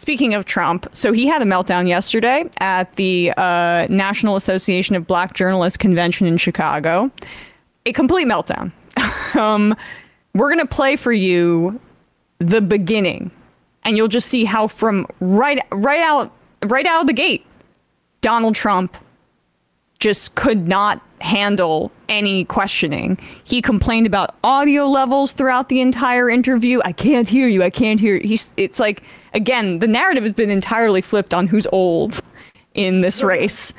speaking of Trump, so he had a meltdown yesterday at the National Association of Black Journalists convention in Chicago. A complete meltdown. We're going to play for you the beginning, and you'll just see how from right out of the gate, Donald Trump just could not handle any questioning. He complained about audio levels throughout the entire interview. I can't hear you. I can't hear you. It's like, again, the narrative has been entirely flipped on who's old in this race.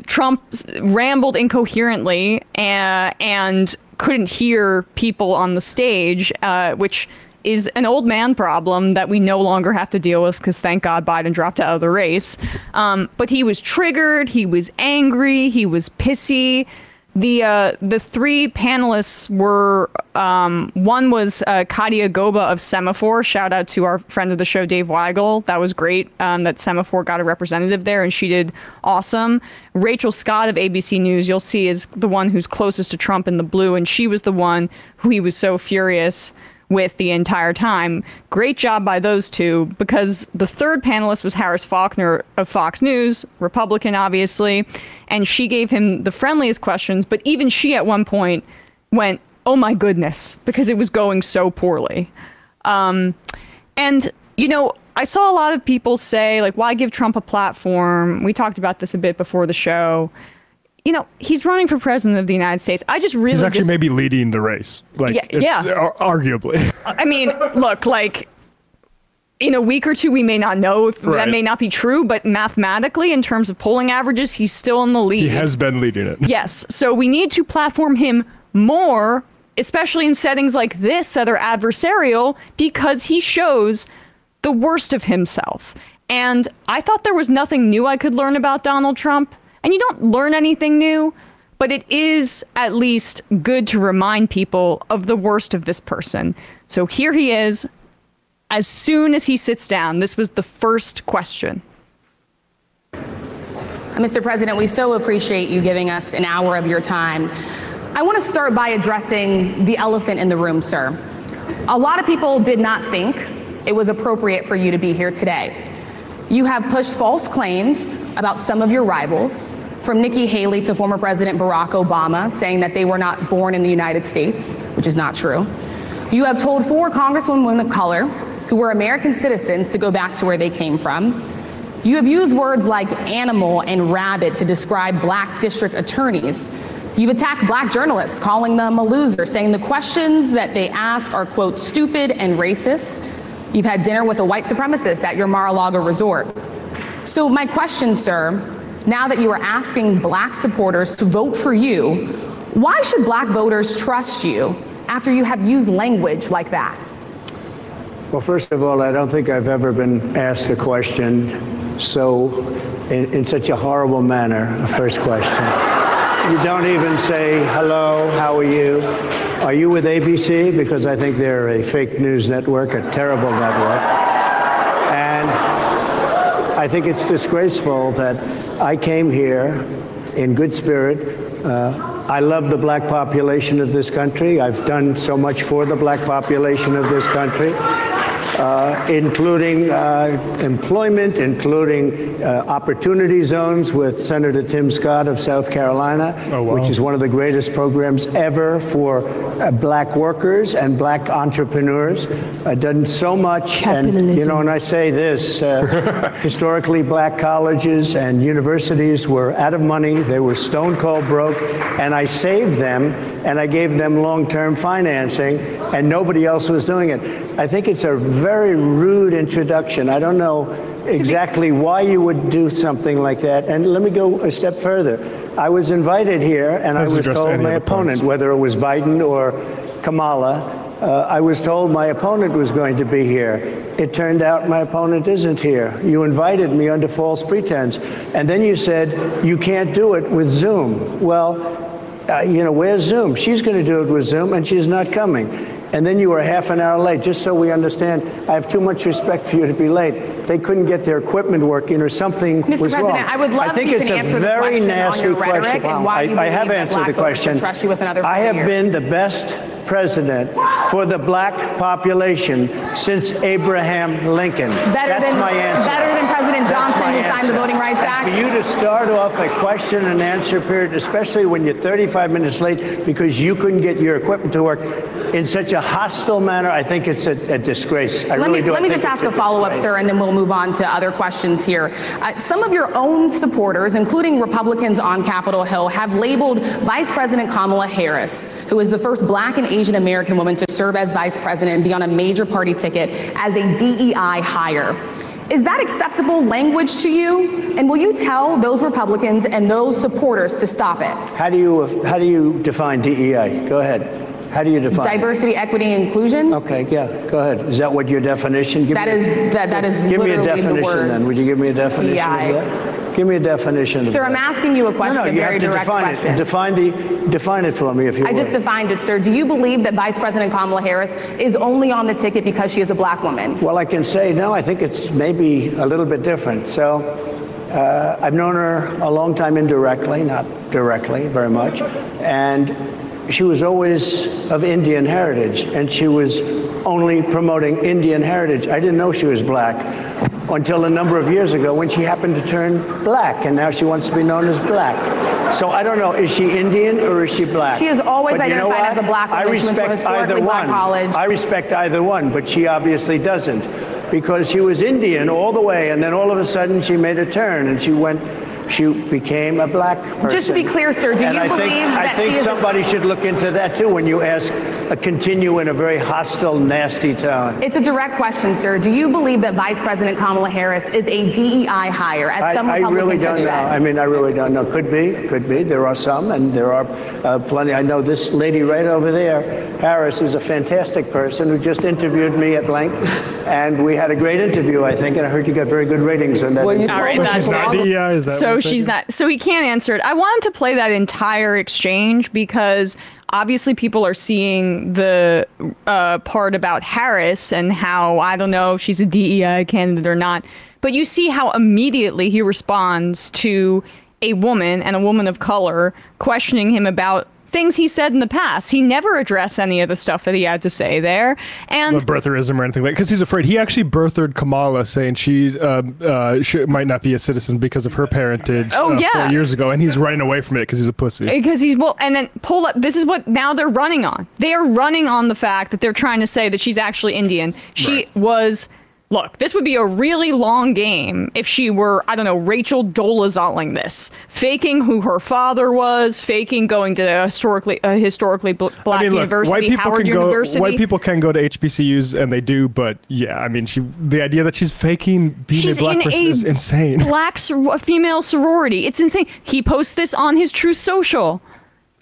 Trump rambled incoherently and couldn't hear people on the stage, which is an old man problem that we no longer have to deal with because thank God Biden dropped out of the race. But he was triggered. He was angry. He was pissy. The three panelists were, one was Katia Goba of Semaphore. Shout out to our friend of the show, Dave Weigel. That was great that Semaphore got a representative there, and she did awesome. Rachel Scott of ABC News, you'll see, is the one who's closest to Trump in the blue, and she was the one who he was so furious with the entire time. Great job by those two, because the third panelist was Harris Faulkner of Fox News, Republican, obviously, and she gave him the friendliest questions, but even she at one point went, oh my goodness, because it was going so poorly. And, you know, I saw a lot of people say, like, why give Trump a platform? We talked about this a bit before the show. You know, he's running for president of the United States. I just really... He's actually maybe leading the race. Like, yeah. Arguably. I mean, look, like, in a week or two, we may not know if that may not be true, but mathematically, in terms of polling averages, he's still in the lead. He has been leading it. Yes. So we need to platform him more, especially in settings like this that are adversarial, because he shows the worst of himself. And I thought there was nothing new I could learn about Donald Trump. And you don't learn anything new, but it is at least good to remind people of the worst of this person. So here he is. As soon as he sits down, this was the first question. Mr. President, we so appreciate you giving us an hour of your time. I want to start by addressing the elephant in the room, sir. A lot of people did not think it was appropriate for you to be here today. You have pushed false claims about some of your rivals, from Nikki Haley to former President Barack Obama, saying that they were not born in the United States, which is not true. You have told 4 congresswomen of color who were American citizens to go back to where they came from. You have used words like animal and rabid to describe black district attorneys. You've attacked black journalists, calling them a loser, saying the questions that they ask are, quote, stupid and racist. You've had dinner with a white supremacist at your Mar-a-Lago resort. So my question, sir, now that you are asking black supporters to vote for you, why should black voters trust you after you have used language like that? Well, first of all, I don't think I've ever been asked a question in such a horrible manner, a first question. You don't even say, hello, how are you? Are you with ABC? Because I think they're a fake news network, a terrible network. And I think it's disgraceful that I came here in good spirit. I love the black population of this country. I've done so much for the black population of this country. Including employment, including opportunity zones with Senator Tim Scott of South Carolina, which is one of the greatest programs ever for black workers and black entrepreneurs. I've done so much. Capitalism. And, you know, and I say this, historically black colleges and universities were out of money. They were stone cold broke. And I saved them and I gave them long-term financing, and nobody else was doing it. I think it's a very rude introduction. I don't know exactly why you would do something like that. And let me go a step further. I was invited here, and I was told my opponent, whether it was Biden or Kamala, I was told my opponent was going to be here. It turned out my opponent isn't here. You invited me under false pretense. And then you said, you can't do it with Zoom. Well, you know, where's Zoom? She's going to do it with Zoom, and she's not coming. And then you were half an hour late, just so we understand. I have too much respect for you to be late. They couldn't get their equipment working or something was wrong. Mr. President, I would love if you can answer the question on your rhetoric and why you believe that black voters should trust you with another 4 years. I have been the best president for the black population since Abraham Lincoln. That's my answer. Better than President Johnson, who signed the Voting Rights Act? For you to start off a question and answer period, especially when you're 35 minutes late because you couldn't get your equipment to work, in such a hostile manner, I think it's a disgrace. Let me just ask a follow-up, sir, and then we'll move on to other questions here. Some of your own supporters, including Republicans on Capitol Hill, have labeled Vice President Kamala Harris, who is the first black and Asian American woman to serve as vice president and be on a major party ticket, as a DEI hire. Is that acceptable language to you? And will you tell those Republicans and those supporters to stop it? How do you define DEI? Go ahead. How do you define diversity, equity, and inclusion? Okay, yeah, go ahead. Is that what your definition? That is give me a literally definition the words then. Would you give me a definition DEI. of that? Give me a definition. Sir, I'm asking you a question, no, a very direct question. Define it for me, if you will. I just defined it, sir. Do you believe that Vice President Kamala Harris is only on the ticket because she is a black woman? Well, I can say no. I think it's maybe a little bit different. So I've known her a long time indirectly, not directly very much, and she was always of Indian heritage, and she was only promoting Indian heritage. I didn't know she was black until a number of years ago when she happened to turn black, and now she wants to be known as black. So I don't know, is she Indian or is she black? She has always identified as a black woman. She went to a historically black college. I respect either one, but she obviously doesn't, because she was Indian all the way, and then all of a sudden she made a turn, and she became a black person. Just to be clear, sir, do you believe that she is... I think somebody should look into that, too, when you continue in a very hostile, nasty tone. It's a direct question, sir. Do you believe that Vice President Kamala Harris is a DEI hire, as some Republicans have said? I mean, I really don't know. Could be. There are some, and there are plenty. I know this lady right over there, Harris, is a fantastic person who just interviewed me at length, and we had a great interview, I think, and I heard you got very good ratings on that. Well, you told so she's not DEI, is that so she's not. So he can't answer it. I wanted to play that entire exchange because obviously people are seeing the part about Harris and how, I don't know if she's a DEI candidate or not. But you see how immediately he responds to a woman and a woman of color questioning him about things he said in the past. He never addressed any of the stuff that he had to say there. And birtherism or anything like that, because he's afraid. He actually birthered Kamala, saying she might not be a citizen because of her parentage 4 years ago, and he's running away from it because he's a pussy. Because and then pull up, this is what now they're running on. They are running on the fact that they're trying to say that she's actually Indian. She was... Look, this would be a really long game if she were, I don't know, Rachel Dolezalling this, faking who her father was, faking going to a historically black university, Howard University. White people can go to HBCUs, and they do, but yeah, I mean, the idea that she's faking being a black person is insane. Black female sorority, it's insane. He posts this on his Truth Social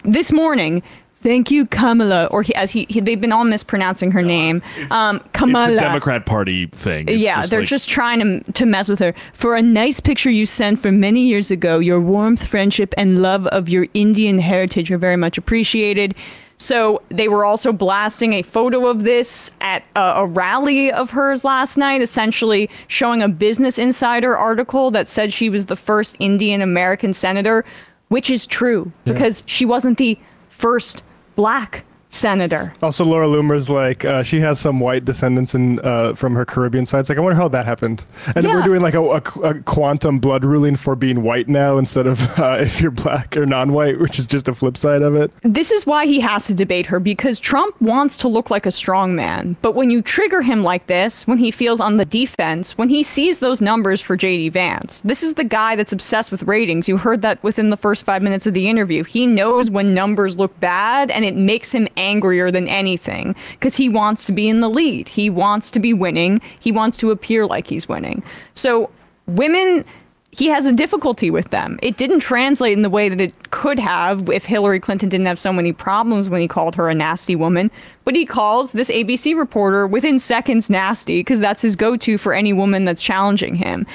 this morning. Thank you, Kamala, or they've been all mispronouncing her name. Kamala. It's the Democrat Party thing. They're just trying to mess with her. For a nice picture you sent from many years ago, your warmth, friendship, and love of your Indian heritage are very much appreciated. So they were also blasting a photo of this at a rally of hers last night, essentially showing a Business Insider article that said she was the first Indian American senator, which is true because she wasn't the first black senator. Also, Laura Loomer's like, she has some white descendants from her Caribbean side. It's like, I wonder how that happened. And we're doing like a quantum blood ruling for being white now instead of if you're black or non-white, which is just a flip side of it. This is why he has to debate her, because Trump wants to look like a strong man. But when you trigger him like this, when he feels on the defense, when he sees those numbers for J.D. Vance, this is the guy that's obsessed with ratings. You heard that within the first 5 minutes of the interview. He knows when numbers look bad, and it makes him angrier than anything because he wants to be in the lead. He wants to be winning. He wants to appear like he's winning. So women, he has a difficulty with them. It didn't translate in the way that it could have if Hillary Clinton didn't have so many problems when he called her a nasty woman. But he calls this ABC reporter within seconds nasty because that's his go-to for any woman that's challenging him.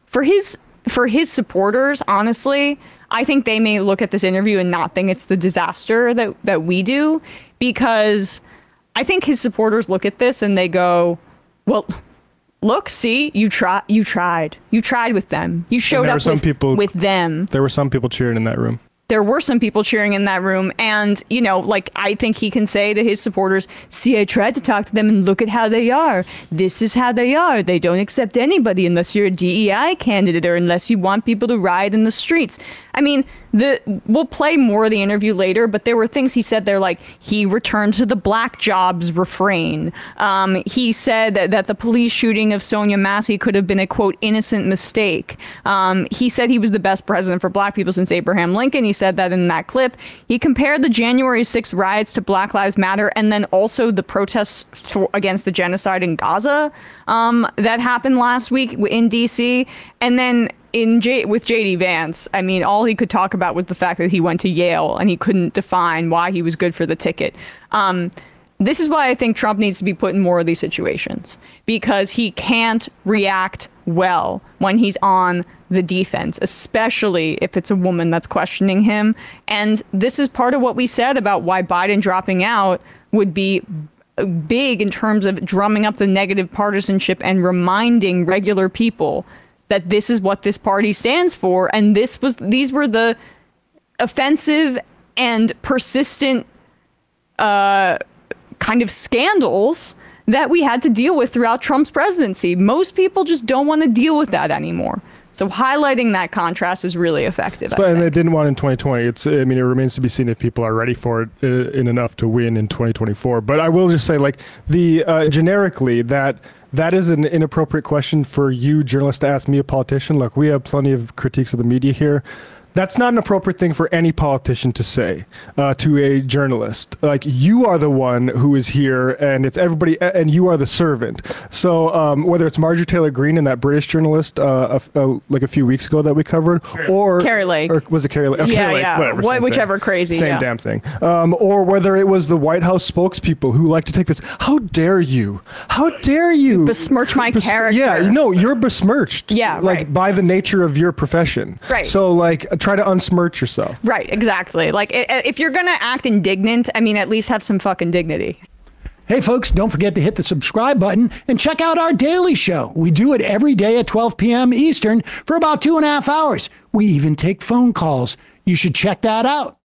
For his supporters, honestly, I think they may look at this interview and not think it's the disaster that we do, because I think his supporters look at this and they go, well, look, see, you tried with them. You showed up with them. There were some people cheering in that room. there were some people cheering in that room. And, you know, like, I think he can say to his supporters, see, I tried to talk to them and look at how they are. This is how they are. They don't accept anybody unless you're a DEI candidate or unless you want people to riot in the streets. I mean, we'll play more of the interview later, but there were things he said there, like he returned to the black jobs refrain. He said that the police shooting of Sonia Massey could have been a, quote, innocent mistake. He said he was the best president for black people since Abraham Lincoln. He said that in that clip. He compared the January 6th riots to Black Lives Matter and then also the protests against the genocide in Gaza that happened last week in D.C. And then with J.D. Vance, I mean, all he could talk about was the fact that he went to Yale and he couldn't define why he was good for the ticket. This is why I think Trump needs to be put in more of these situations, because he can't react well when he's on the defense, especially if it's a woman that's questioning him. And this is part of what we said about why Biden dropping out would be big in terms of drumming up the negative partisanship and reminding regular people that this is what this party stands for. And these were the offensive and persistent kind of scandals that we had to deal with throughout Trump's presidency. Most people just don't want to deal with that anymore. So highlighting that contrast is really effective. But and they didn't want in 2020. I mean, it remains to be seen if people are ready for it in enough to win in 2024. But I will just say, like, generically, that is an inappropriate question for you journalists to ask me, a politician. Look, we have plenty of critiques of the media here. That's not an appropriate thing for any politician to say to a journalist. Like, you are the one who is here, and it's everybody, and you are the servant. So whether it's Marjorie Taylor Greene and that British journalist like a few weeks ago that we covered, or Carrie Lake, or was it Carrie Lake? Oh, yeah, Carrie Lake, yeah, whatever, whichever crazy, same damn thing. Or whether it was the White House spokespeople who like to take this. How dare you? How dare you besmirch my character? Yeah, no, you're besmirched. Yeah, like right. by the nature of your profession. Right. So like, try to unsmirch yourself. Right, exactly. Like, if you're gonna act indignant, I mean, at least have some fucking dignity. Hey folks, don't forget to hit the subscribe button and check out our daily show. We do it every day at 12 p.m. Eastern for about 2.5 hours. We even take phone calls. You should check that out.